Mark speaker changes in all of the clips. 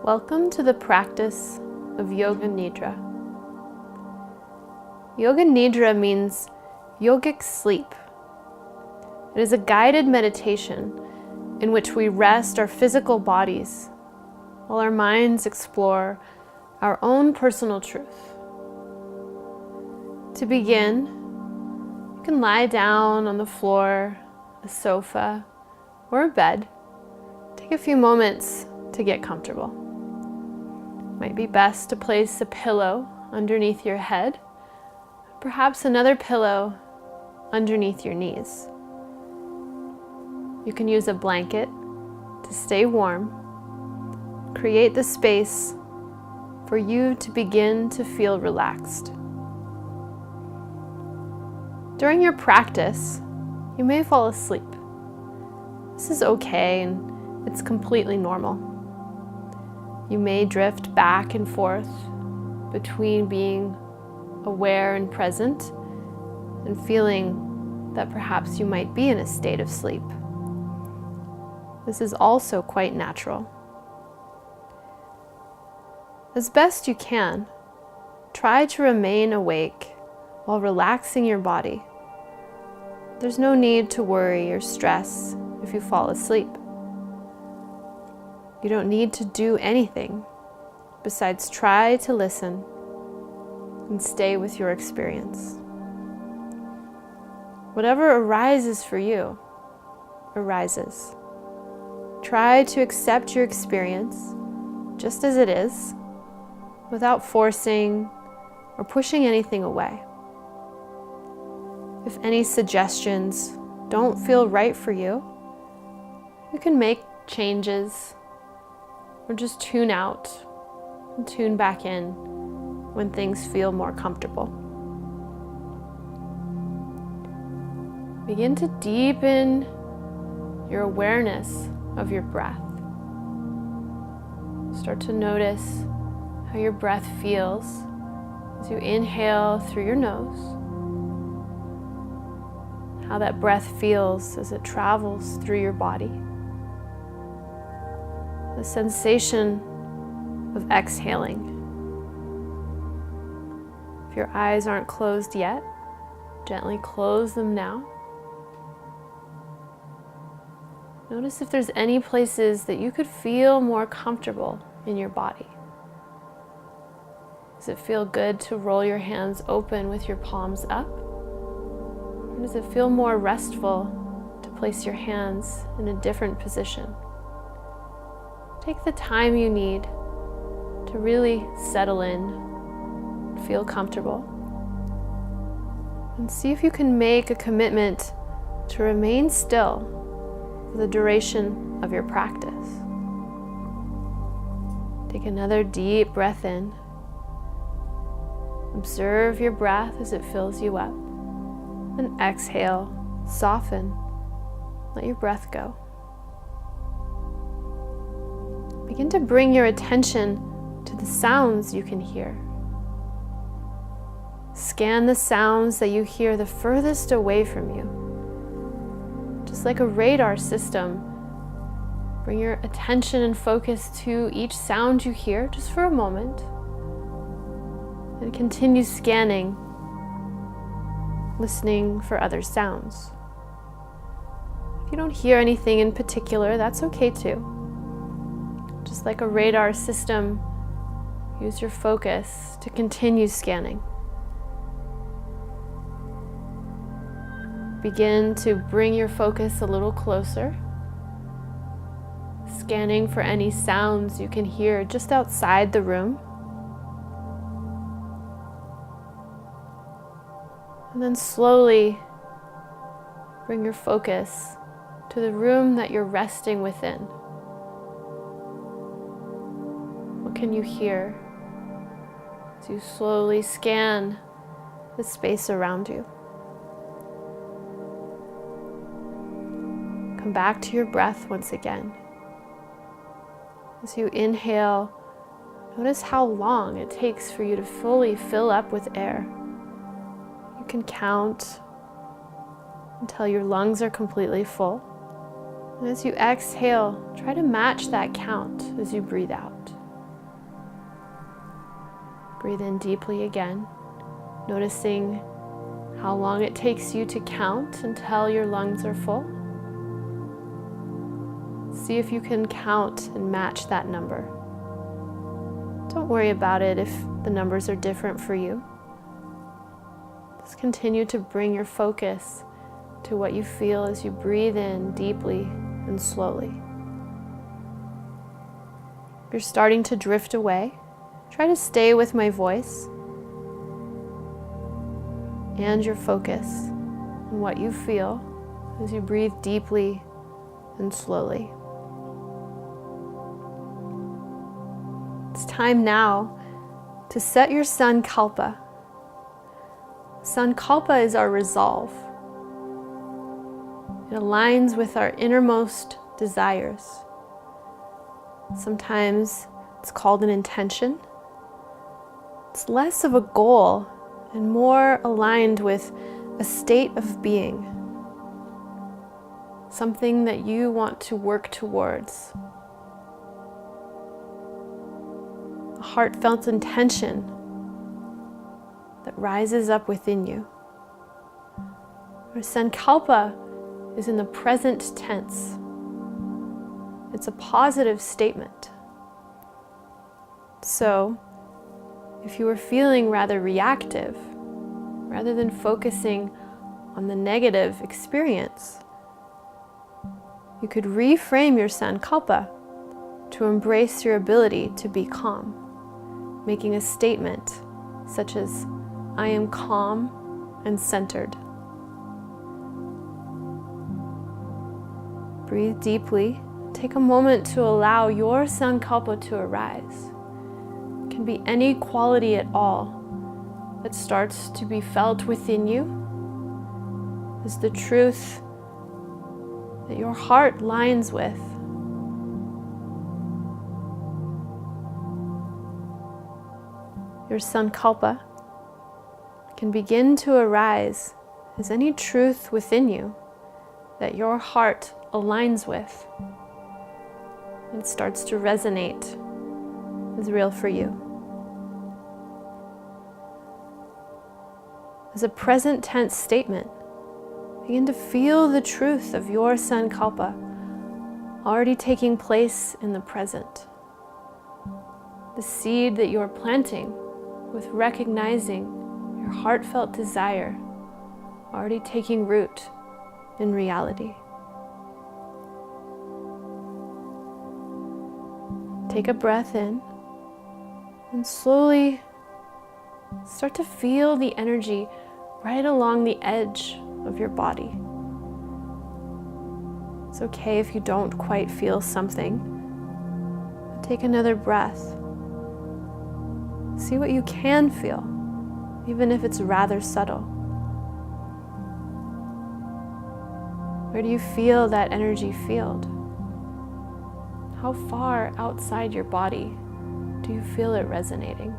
Speaker 1: Welcome to the practice of Yoga Nidra. Yoga Nidra means yogic sleep. It is a guided meditation in which we rest our physical bodies while our minds explore our own personal truth. To begin, you can lie down on the floor, a sofa, or a bed. Take a few moments to get comfortable. It might be best to place a pillow underneath your head, perhaps another pillow underneath your knees. You can use a blanket to stay warm. Create the space for you to begin to feel relaxed. During your practice, you may fall asleep. This is okay and it's completely normal. You may drift back and forth between being aware and present and feeling that perhaps you might be in a state of sleep. This is also quite natural. As best you can, try to remain awake while relaxing your body. There's no need to worry or stress if you fall asleep. You don't need to do anything besides try to listen and stay with your experience. Whatever arises for you, arises. Try to accept your experience just as it is, without forcing or pushing anything away. If any suggestions don't feel right for you, you can make changes or just tune out and tune back in when things feel more comfortable. Begin to deepen your awareness of your breath. Start to notice how your breath feels as you inhale through your nose, how that breath feels as it travels through your body. The sensation of exhaling. If your eyes aren't closed yet, gently close them now. Notice if there's any places that you could feel more comfortable in your body. Does it feel good to roll your hands open with your palms up? Or does it feel more restful to place your hands in a different position? Take the time you need to really settle in, feel comfortable, and see if you can make a commitment to remain still for the duration of your practice. Take another deep breath in. Observe your breath as it fills you up. And exhale, soften, let your breath go. Begin to bring your attention to the sounds you can hear. Scan the sounds that you hear the furthest away from you. Just like a radar system, bring your attention and focus to each sound you hear just for a moment. And continue scanning, listening for other sounds. If you don't hear anything in particular, that's okay too. Just like a radar system, use your focus to continue scanning. Begin to bring your focus a little closer, scanning for any sounds you can hear just outside the room. And then slowly bring your focus to the room that you're resting within. What can you hear as you slowly scan the space around you? Come back to your breath once again. As you inhale, notice how long it takes for you to fully fill up with air. You can count until your lungs are completely full. And as you exhale, try to match that count as you breathe out. Breathe in deeply again, noticing how long it takes you to count until your lungs are full. See if you can count and match that number. Don't worry about it if the numbers are different for you. Just continue to bring your focus to what you feel as you breathe in deeply and slowly. If you're starting to drift away, try to stay with my voice and your focus on what you feel as you breathe deeply and slowly. It's time now to set your Sankalpa. Sankalpa is our resolve. It aligns with our innermost desires. Sometimes it's called an intention. It's less of a goal and more aligned with a state of being, something that you want to work towards. A heartfelt intention that rises up within you. Our Sankalpa is in the present tense. It's a positive statement. So, if you were feeling rather reactive, rather than focusing on the negative experience, you could reframe your Sankalpa to embrace your ability to be calm, making a statement such as, I am calm and centered. Breathe deeply. Take a moment to allow your Sankalpa to arise. It can be any quality at all that starts to be felt within you as the truth that your heart lines with. Your Sankalpa can begin to arise as any truth within you that your heart aligns with. It starts to resonate as real for you. As a present tense statement, begin to feel the truth of your Sankalpa already taking place in the present. The seed that you're planting with recognizing your heartfelt desire already taking root in reality. Take a breath in and slowly start to feel the energy right along the edge of your body. It's okay if you don't quite feel something. Take another breath. See what you can feel, even if it's rather subtle. Where do you feel that energy field? How far outside your body do you feel it resonating?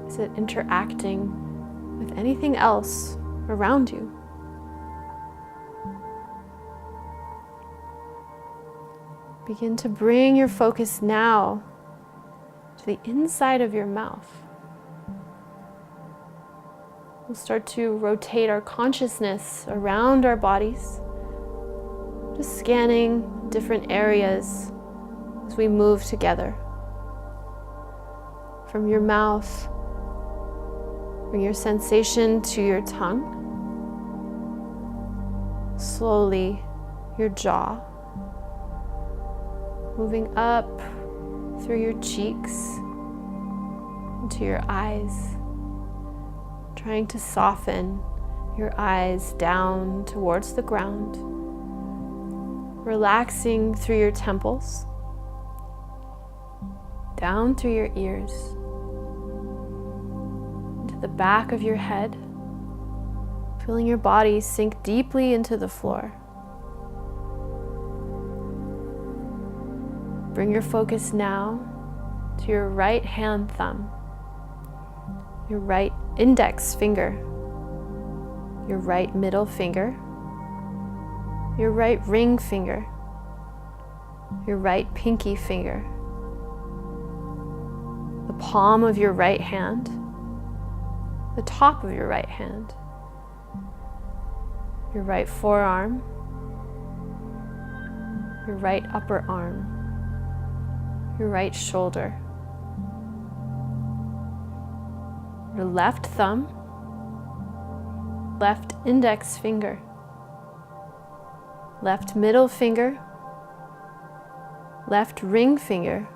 Speaker 1: Is it interacting with anything else around you? Begin to bring your focus now to the inside of your mouth. We'll start to rotate our consciousness around our bodies, just scanning different areas as we move together. From your mouth, bring your sensation to your tongue. Slowly, your jaw. Moving up through your cheeks into your eyes. Trying to soften your eyes down towards the ground. Relaxing through your temples. Down through your ears. Into the back of your head. Feeling your body sink deeply into the floor. Bring your focus now to your right hand thumb, your right index finger, your right middle finger, your right ring finger, your right pinky finger, the palm of your right hand, the top of your right hand, your right forearm, your right upper arm, your right shoulder, your left thumb, left index finger, left middle finger, left ring finger,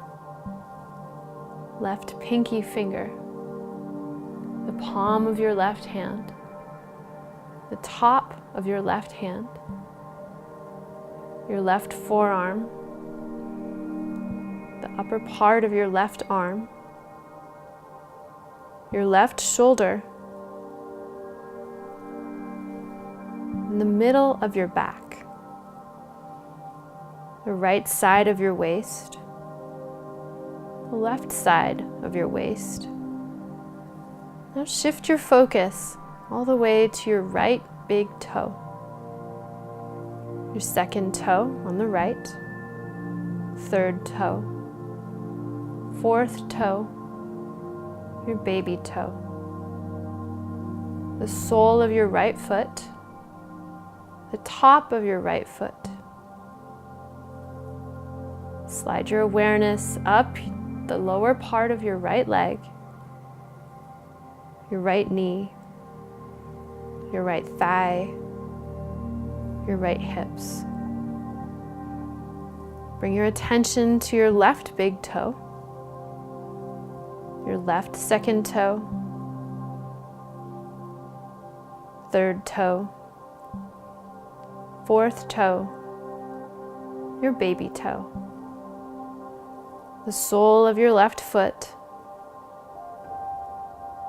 Speaker 1: left pinky finger, the palm of your left hand, the top of your left hand, your left forearm, the upper part of your left arm, your left shoulder, and the middle of your back, the right side of your waist, the left side of your waist. Now shift your focus all the way to your right big toe, your second toe on the right, third toe, fourth toe, your baby toe, the sole of your right foot, the top of your right foot. Slide your awareness up the lower part of your right leg, your right knee, your right thigh, your right hips. Bring your attention to your left big toe, your left second toe, third toe, fourth toe, your baby toe, the sole of your left foot,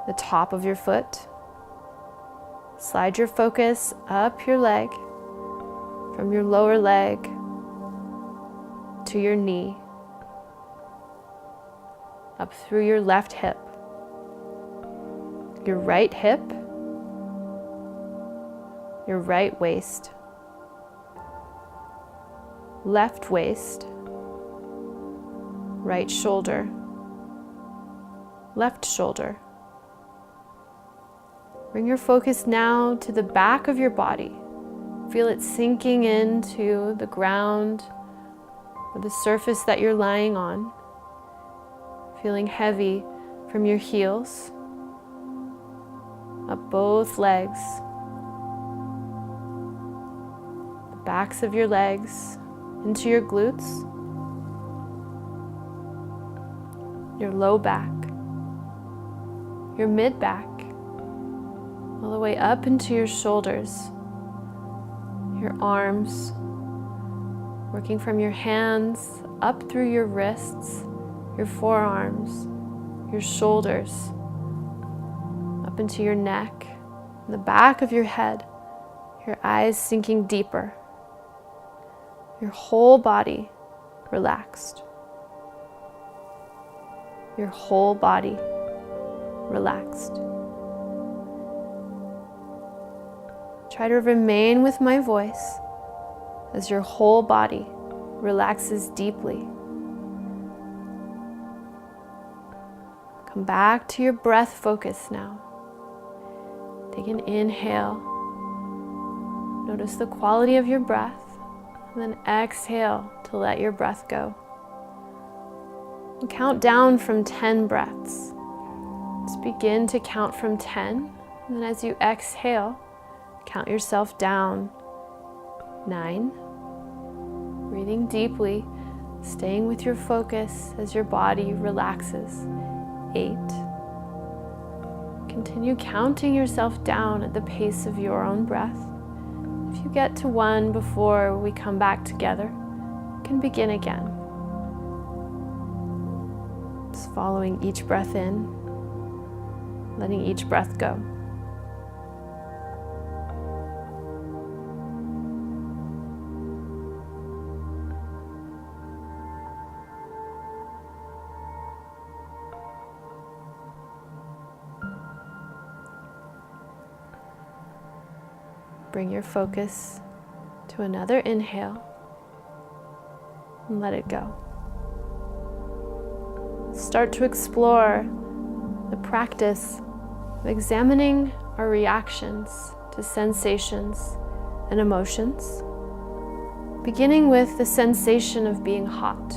Speaker 1: the top of your foot. Slide your focus up your leg, from your lower leg to your knee, up through your left hip, your right hip, your right waist, left waist, right shoulder, left shoulder. Bring your focus now to the back of your body. Feel it sinking into the ground or the surface that you're lying on. Feeling heavy from your heels, up both legs, the backs of your legs into your glutes, your low back, your mid back, all the way up into your shoulders, your arms, working from your hands up through your wrists, your forearms, your shoulders, up into your neck, and the back of your head, your eyes sinking deeper, your whole body relaxed, your whole body relaxed. Try to remain with my voice as your whole body relaxes deeply. Come back to your breath focus now. Take an inhale. Notice the quality of your breath, and then exhale to let your breath go. We'll count down from 10 breaths. Just begin to count from 10, and then as you exhale, count yourself down. 9. Breathing deeply, staying with your focus as your body relaxes. 8. Continue counting yourself down at the pace of your own breath. If you get to 1 before we come back together, you can begin again. Just following each breath in, letting each breath go. Bring your focus to another inhale and let it go. start to explore the practice of examining our reactions to sensations and emotions, beginning with the sensation of being hot.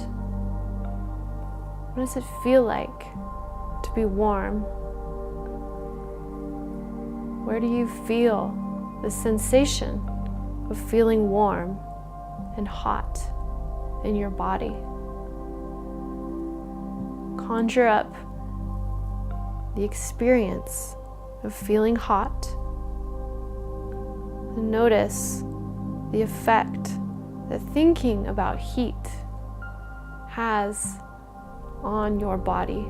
Speaker 1: What does it feel like to be warm? Where do you feel the sensation of feeling warm and hot in your body? Conjure up the experience of feeling hot and notice the effect that thinking about heat has on your body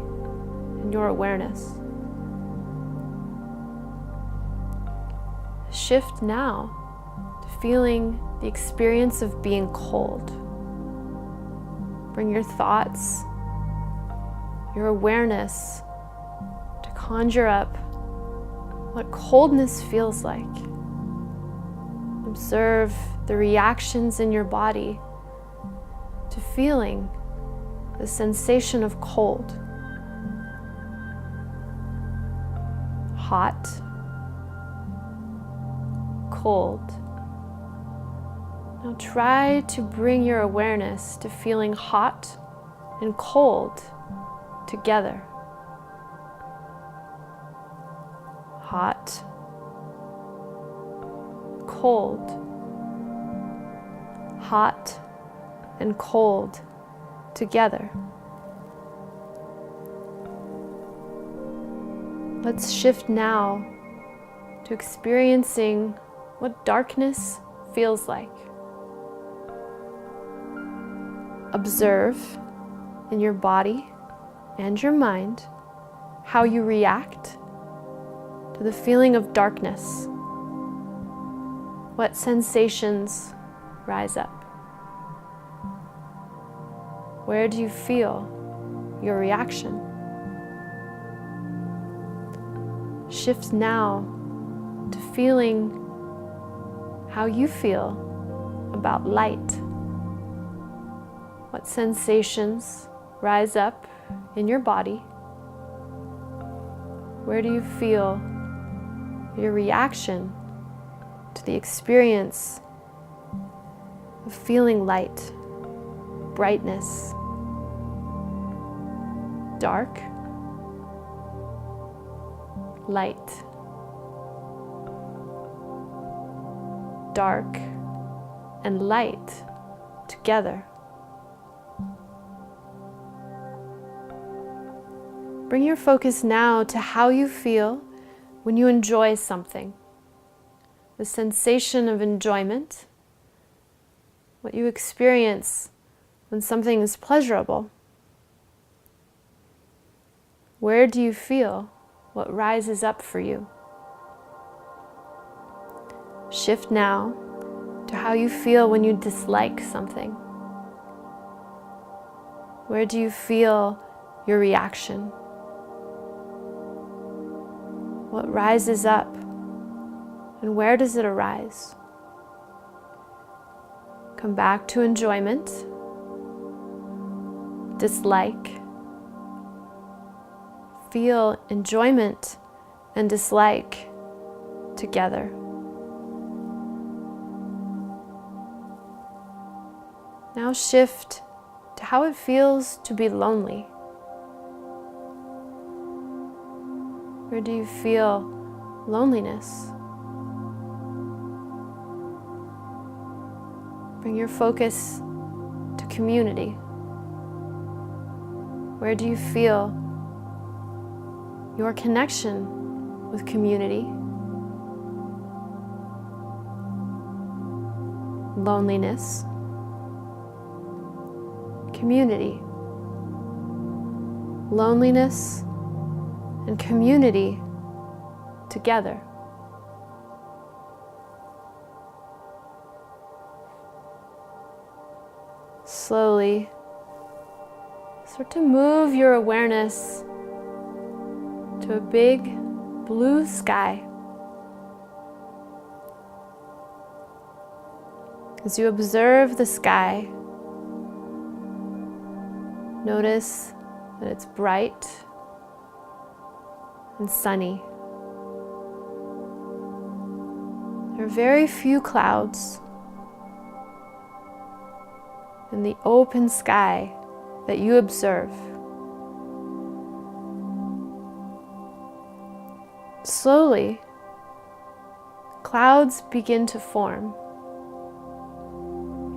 Speaker 1: and your awareness. Shift now to feeling the experience of being cold. Bring your thoughts, your awareness to conjure up what coldness feels like. Observe the reactions in your body to feeling the sensation of cold. Hot, cold. Now try to bring your awareness to feeling hot and cold together. Hot, cold. Hot and cold together. Let's shift now to experiencing what darkness feels like. Observe in your body and your mind how you react to the feeling of darkness. What sensations rise up? Where do you feel your reaction? Shift now to feeling how you feel about light. What sensations rise up in your body? Where do you feel your reaction to the experience of feeling light, brightness, dark, light, dark and light together? Bring your focus now to how you feel when you enjoy something. The sensation of enjoyment, what you experience when something is pleasurable. Where do you feel what rises up for you? Shift now to how you feel when you dislike something. Where do you feel your reaction? What rises up and where does it arise? Come back to enjoyment, dislike. Feel enjoyment and dislike together. Now shift to how it feels to be lonely. Where do you feel loneliness? Bring your focus to community. Where do you feel your connection with community? Loneliness, community. Loneliness and community together. Slowly start to move your awareness to a big blue sky. As you observe the sky, notice that it's bright and sunny. There are very few clouds in the open sky that you observe. Slowly, clouds begin to form.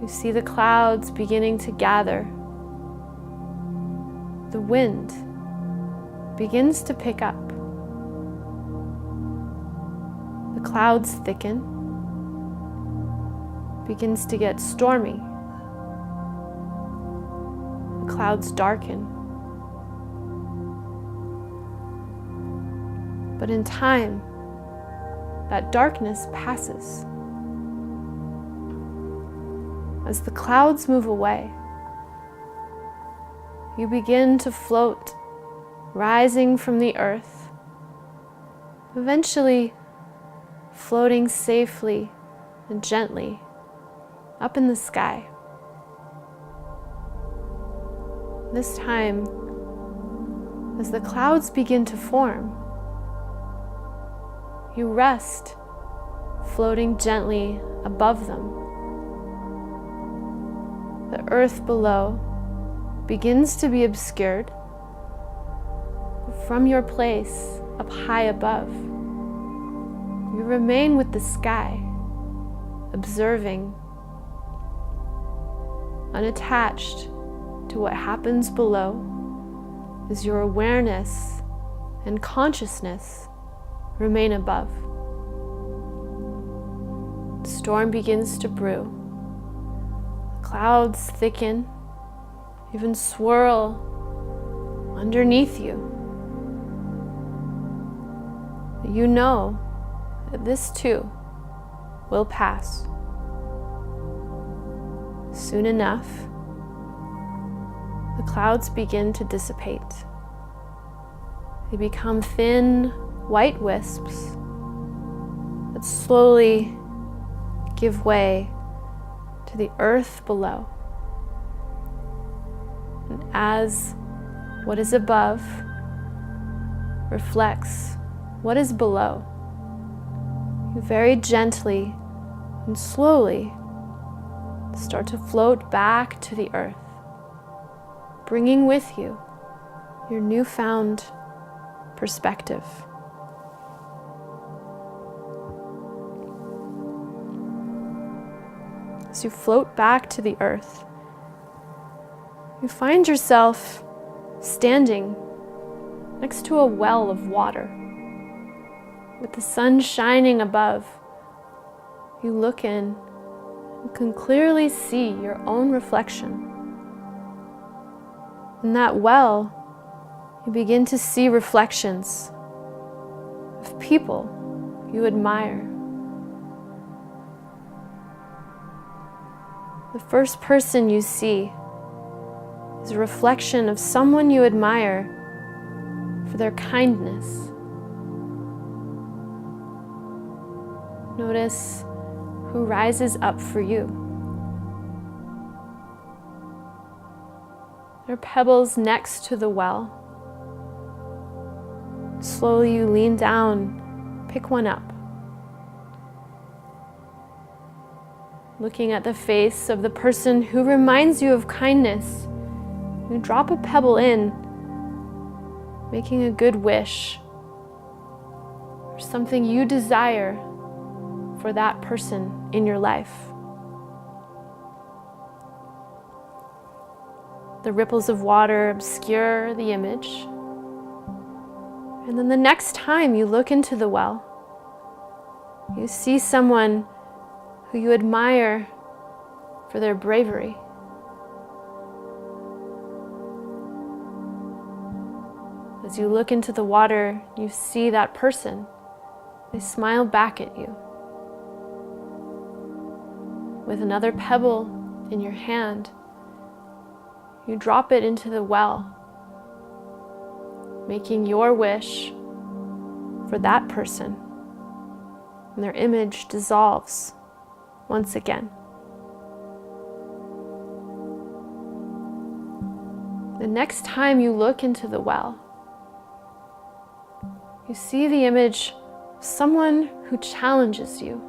Speaker 1: You see the clouds beginning to gather. The wind begins to pick up. The clouds thicken, begins to get stormy. The clouds darken. But in time, that darkness passes. As the clouds move away, you begin to float, rising from the earth, eventually floating safely and gently up in the sky. This time, as the clouds begin to form, you rest, floating gently above them. The earth below begins to be obscured. From your place up high above, you remain with the sky, observing, unattached to what happens below, as your awareness and consciousness remain above. The storm begins to brew. The clouds thicken, even swirl underneath you. You know that this too will pass. Soon enough, the clouds begin to dissipate. They become thin, white wisps that slowly give way to the earth below. And as what is above reflects what is below, you very gently and slowly start to float back to the earth, bringing with you your newfound perspective. As you float back to the earth, you find yourself standing next to a well of water. With the sun shining above, you look in and can clearly see your own reflection. In that well, you begin to see reflections of people you admire. The first person you see is a reflection of someone you admire for their kindness. Notice who rises up for you. There are pebbles next to the well. Slowly you lean down, pick one up. Looking at the face of the person who reminds you of kindness, you drop a pebble in, making a good wish or something you desire for that person in your life. The ripples of water obscure the image. And then the next time you look into the well, you see someone who you admire for their bravery. As you look into the water, you see that person. They smile back at you. With another pebble in your hand, you drop it into the well, making your wish for that person, and their image dissolves once again. The next time you look into the well, you see the image of someone who challenges you,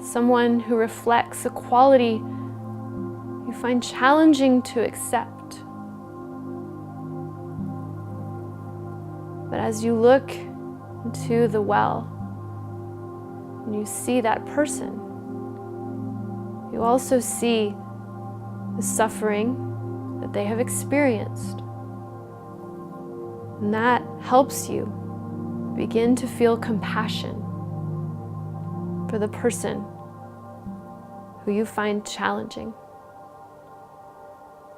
Speaker 1: someone who reflects a quality you find challenging to accept. But as you look into the well and you see that person, you also see the suffering that they have experienced. And that helps you begin to feel compassion for the person who you find challenging.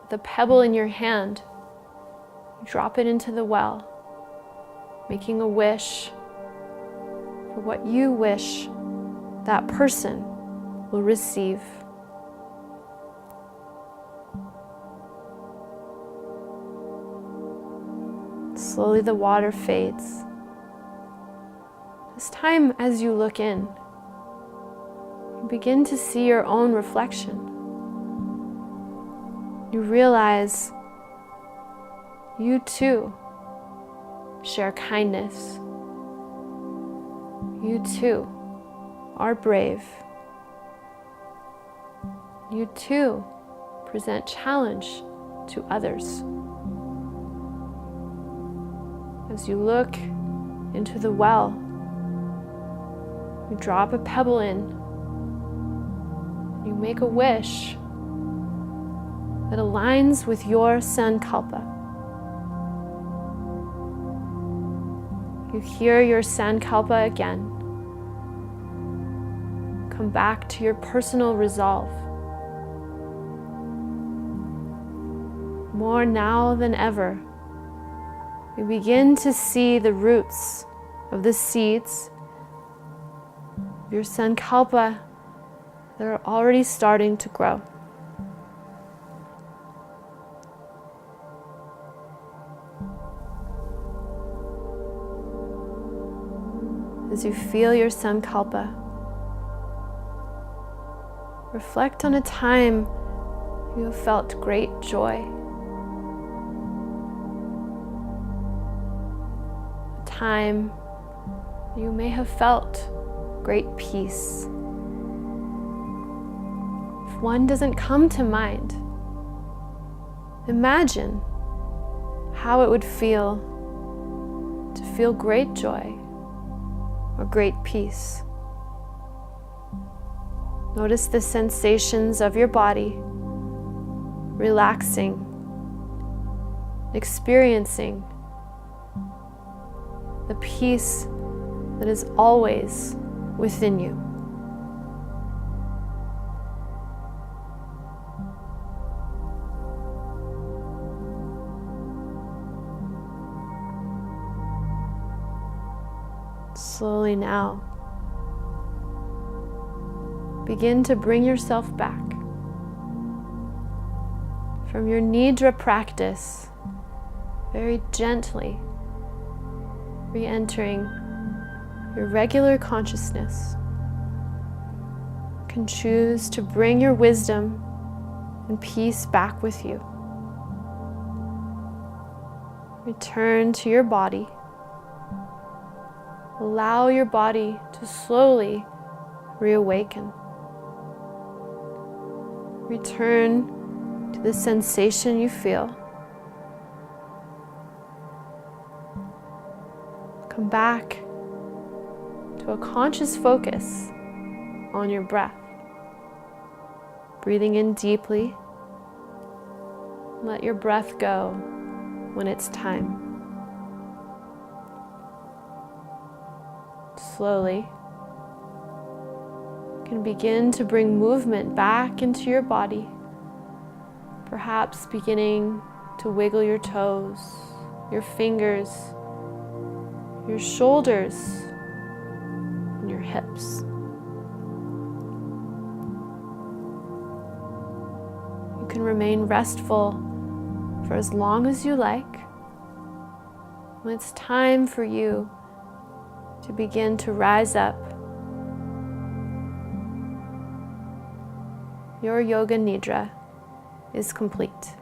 Speaker 1: With a pebble in your hand, you drop it into the well, making a wish for what you wish that person will receive. Slowly the water fades. This time, as you look in, you begin to see your own reflection. You realize you too share kindness. You too are brave. You too present challenge to others. As you look into the well, you drop a pebble in. You make a wish that aligns with your sankalpa. You hear your sankalpa again. Come back to your personal resolve. More now than ever, you begin to see the roots of the seeds of your sankalpa that are already starting to grow. As you feel your sankalpa, reflect on a time you have felt great joy. Time you may have felt great peace. If one doesn't come to mind, imagine how it would feel to feel great joy or great peace. Notice the sensations of your body relaxing, experiencing the peace that is always within you. Slowly now, begin to bring yourself back from your Nidra practice, very gently re-entering your regular consciousness. You can choose to bring your wisdom and peace back with you. Return to your body. Allow your body to slowly reawaken. Return to the sensation you feel. Come back to a conscious focus on your breath. Breathing in deeply. Let your breath go when it's time. Slowly, you can begin to bring movement back into your body. Perhaps beginning to wiggle your toes, your fingers, your shoulders, and your hips. You can remain restful for as long as you like. When it's time for you to begin to rise up, your yoga nidra is complete.